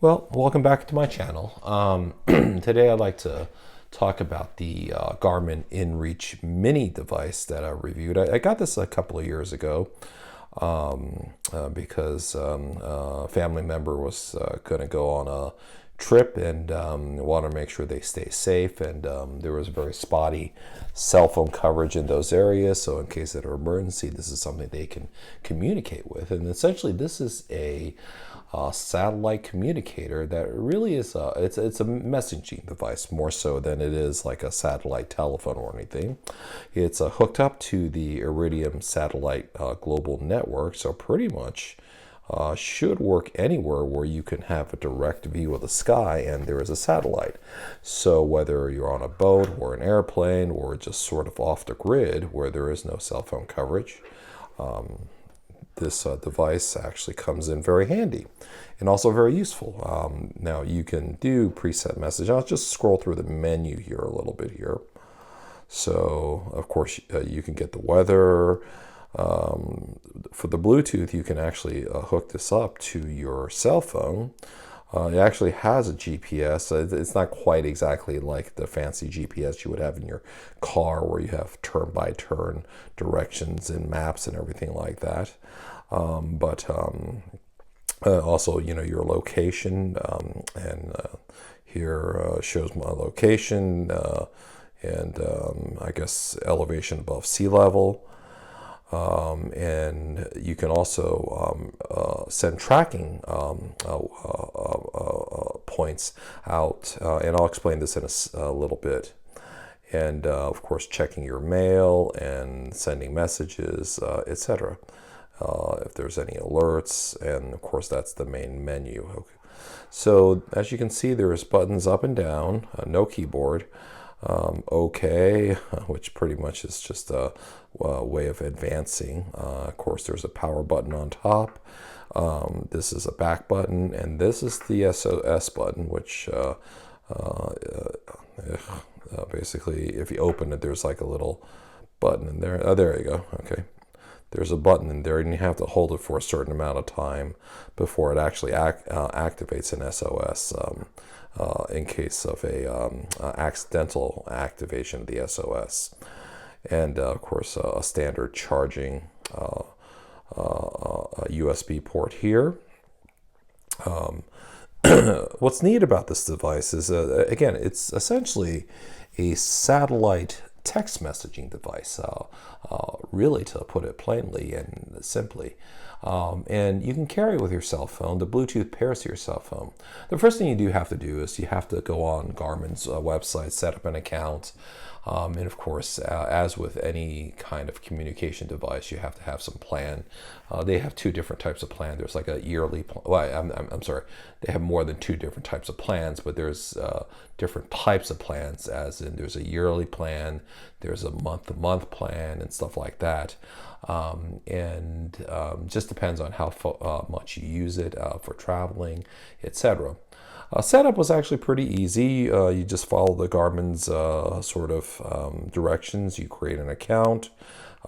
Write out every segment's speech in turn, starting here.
Well, welcome back to my channel. Today I'd like to talk about the Garmin inReach mini device that I reviewed. I got this a couple of years ago because a family member was going to go on a trip and wanted to make sure they stay safe. And there was very spotty cell phone coverage in those areas. So in case of an emergency, this is something they can communicate with. And essentially, this is a satellite communicator that really is it's a messaging device more so than it is like a satellite telephone or anything. It's hooked up to the Iridium satellite global network, so pretty much should work anywhere where you can have a direct view of the sky and there is a satellite. So whether you're on a boat or an airplane or just sort of off the grid where there is no cell phone coverage, this device actually comes in very handy and also very useful. Now you can do preset message. I'll just scroll through the menu here a little bit here. So of course you can get the weather. For the Bluetooth, you can actually hook this up to your cell phone. It actually has a GPS. It's not quite exactly like the fancy GPS you would have in your car where you have turn-by-turn directions and maps and everything like that. But also, your location, and here shows my location and I guess elevation above sea level. And you can also send tracking points out, and I'll explain this in a little bit. And of course, checking your mail and sending messages, etc. If there's any alerts, and of course, that's the main menu. Okay. So as you can see, there's buttons up and down, no keyboard. OK, which pretty much is just a way of advancing. Of course, there's a power button on top. This is a back button, and this is the SOS button, which basically, if you open it, there's like a little button in there. Oh, there you go. OK. There's a button in there, and you have to hold it for a certain amount of time before it actually activates an SOS. In case of a accidental activation of the SOS. And of course, a standard charging USB port here. What's neat about this device is, again, it's essentially a satellite text messaging device, really, to put it plainly and simply. And you can carry it with your cell phone. The Bluetooth pairs to your cell phone. The first thing you do have to do is you have to go on Garmin's website, set up an account. And of course, as with any kind of communication device, you have to have some plan. They have two different types of plan. There's like a yearly, I'm sorry, they have more than two different types of plans, but there's different types of plans, as in there's a yearly plan, there's a month-to-month plan, and stuff like that. And just depends on how much you use it for traveling, etc. Setup was actually pretty easy. You just follow the Garmin's sort of directions. You create an account,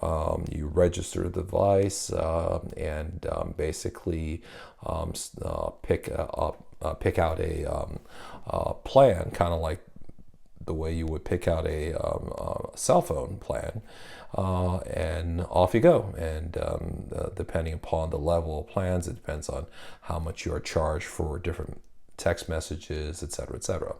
you register the device, and basically pick out a plan, kind of like the way you would pick out a cell phone plan, and off you go. And depending upon the level of plans, it depends on how much you are charged for different text messages, etc., etc.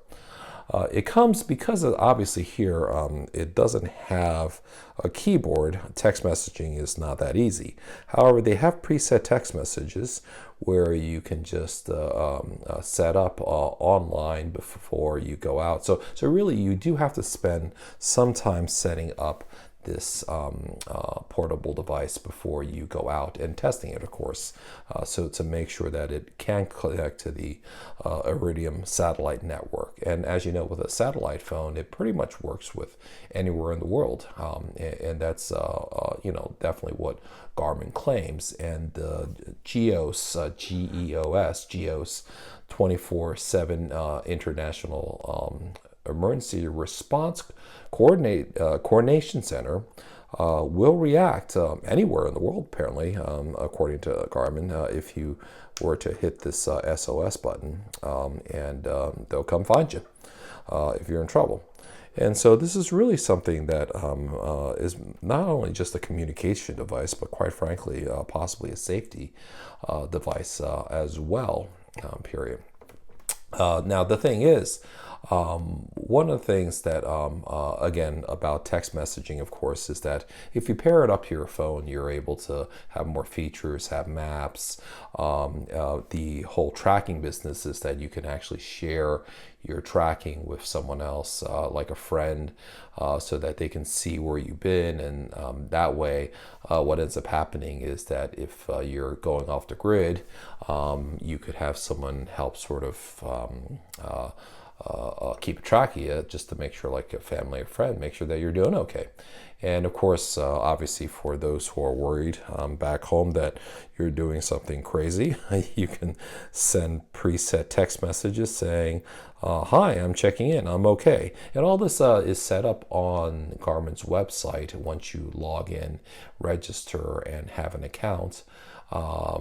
It comes because obviously here it doesn't have a keyboard. Text messaging is not that easy. However, they have preset text messages where you can just set up online before you go out. So really, you do have to spend some time setting up this portable device before you go out and testing it, of course, so to make sure that it can connect to the Iridium satellite network. And as you know, with a satellite phone, it pretty much works with anywhere in the world, and that's definitely what Garmin claims. And GEOS, GEOS 24/7 international emergency response coordination center will react anywhere in the world, apparently, according to Garmin, if you were to hit this SOS button, and they'll come find you if you're in trouble. And so this is really something that is not only just a communication device, but quite frankly, possibly a safety device as well, period. Now, the thing is, one of the things that, again, about text messaging, of course, is that if you pair it up to your phone, you're able to have more features, have maps. The whole tracking business is that you can actually share your tracking with someone else, like a friend, so that they can see where you've been. And that way, what ends up happening is that if you're going off the grid, you could have someone help sort of keep track of you, just to make sure, like a family or friend, make sure that you're doing okay. And of course, obviously, for those who are worried back home that you're doing something crazy, you can send preset text messages saying, hi, I'm checking in, I'm okay. And all this is set up on Garmin's website. Once you log in, register, and have an account,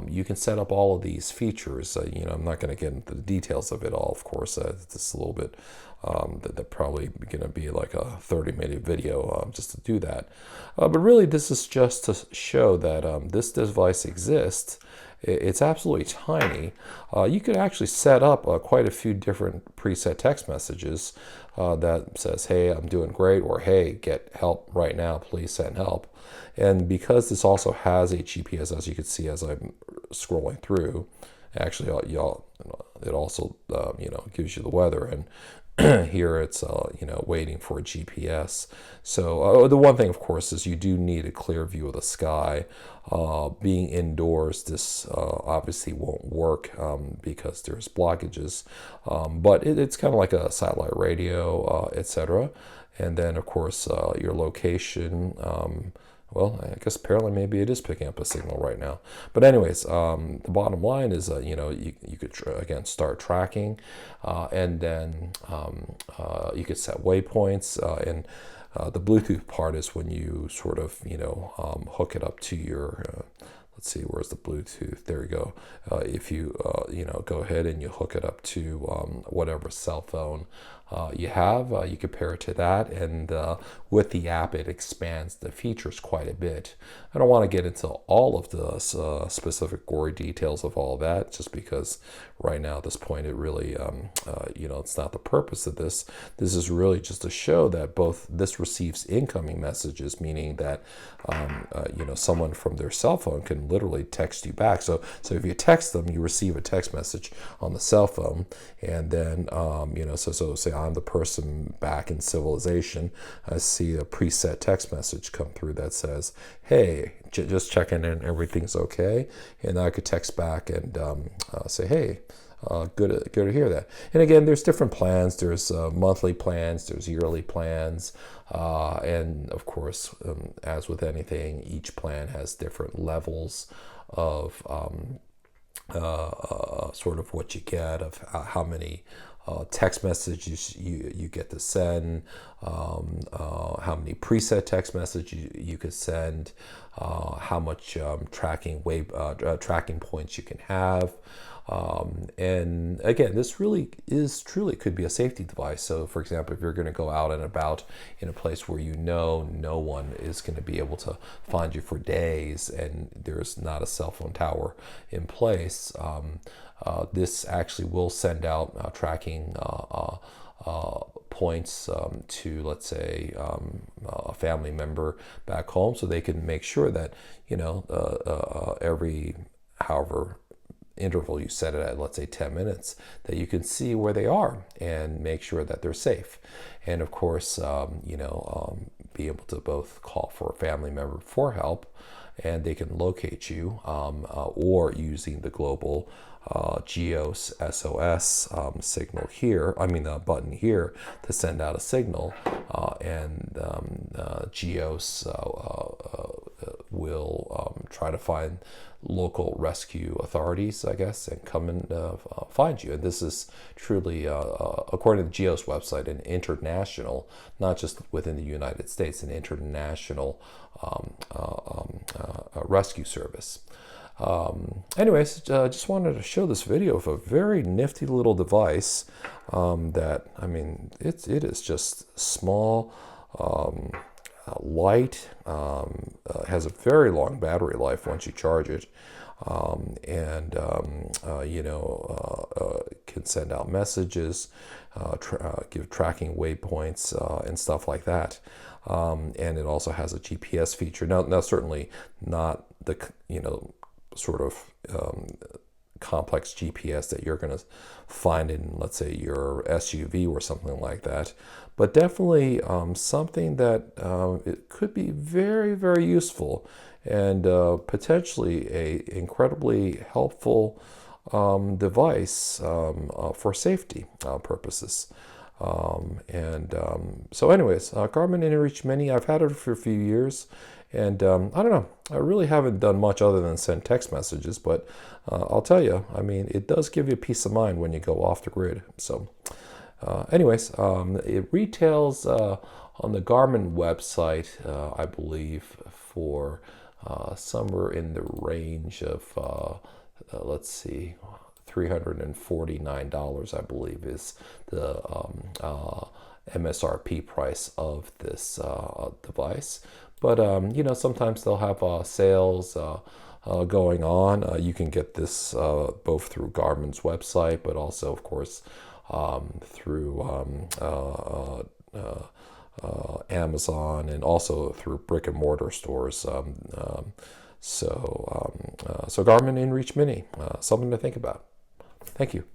you can set up all of these features. I'm not going to get into the details of it all, of course. It's a little bit, that probably going to be like a 30-minute video just to do that. But really, this is just to show that this device exists. It's absolutely tiny. You could actually set up quite a few different preset text messages that says, hey, I'm doing great, or hey, get help right now, please send help. And because this also has a GPS, as you can see as I'm scrolling through, actually, it also gives you the weather, and here it's waiting for a GPS. So the one thing, of course, is you do need a clear view of the sky. Being indoors, this obviously won't work because there's blockages, but it's kind of like a satellite radio, etc. And then, of course, your location. Well, I guess apparently maybe it is picking up a signal right now. But anyways, the bottom line is, you could, again, start tracking, and then you could set waypoints. And the Bluetooth part is when you sort of, hook it up to your, let's see, where's the Bluetooth? There we go. If you, go ahead and you hook it up to whatever cell phone you have, you can pair it to that, and with the app, it expands the features quite a bit. I don't want to get into all of the specific gory details of all of that, just because right now at this point, it really, it's not the purpose of this. This is really just to show that both this receives incoming messages, meaning that, someone from their cell phone can literally text you back. So if you text them, you receive a text message on the cell phone, and then, so say I'm the person back in civilization, I see a preset text message come through that says, hey, just checking in, everything's okay. And I could text back and say, hey, good to hear that. And again, there's different plans. There's monthly plans, there's yearly plans, and of course, as with anything, each plan has different levels of sort of what you get, of how many text messages you get to send, how many preset text messages you could send, how much tracking points you can have. And again, this really truly could be a safety device. So for example, if you're going to go out and about in a place where no one is going to be able to find you for days, and there's not a cell phone tower in place, this actually will send out tracking points to, let's say, a family member back home, so they can make sure that every however interval you set it at, let's say 10 minutes, that you can see where they are and make sure that they're safe. And of course, be able to both call for a family member for help, and they can locate you, or using the global GEOS SOS signal here, button here, to send out a signal, and GEOS will try to find local rescue authorities, I guess, and come and find you. And this is truly, according to the GEOS website, an international, not just within the United States, an international rescue service. Anyways, just wanted to show this video of a very nifty little device that, I mean, it is just small, light, has a very long battery life once you charge it, and can send out messages, give tracking waypoints, and stuff like that. And it also has a GPS feature. Now certainly not the sort of complex GPS that you're going to find in, let's say, your SUV or something like that, but definitely something that it could be very, very useful and potentially a incredibly helpful device for safety purposes. So anyways, Garmin inReach Mini, I've had it for a few years, and I don't know, I really haven't done much other than send text messages, but I'll tell you, I mean, it does give you peace of mind when you go off the grid. So anyways, it retails on the Garmin website, I believe, for somewhere in the range of, let's see, $349, I believe, is the MSRP price of this device. But sometimes they'll have sales going on. You can get this both through Garmin's website, but also, of course, through Amazon, and also through brick and mortar stores. So Garmin inReach Mini, something to think about. Thank you.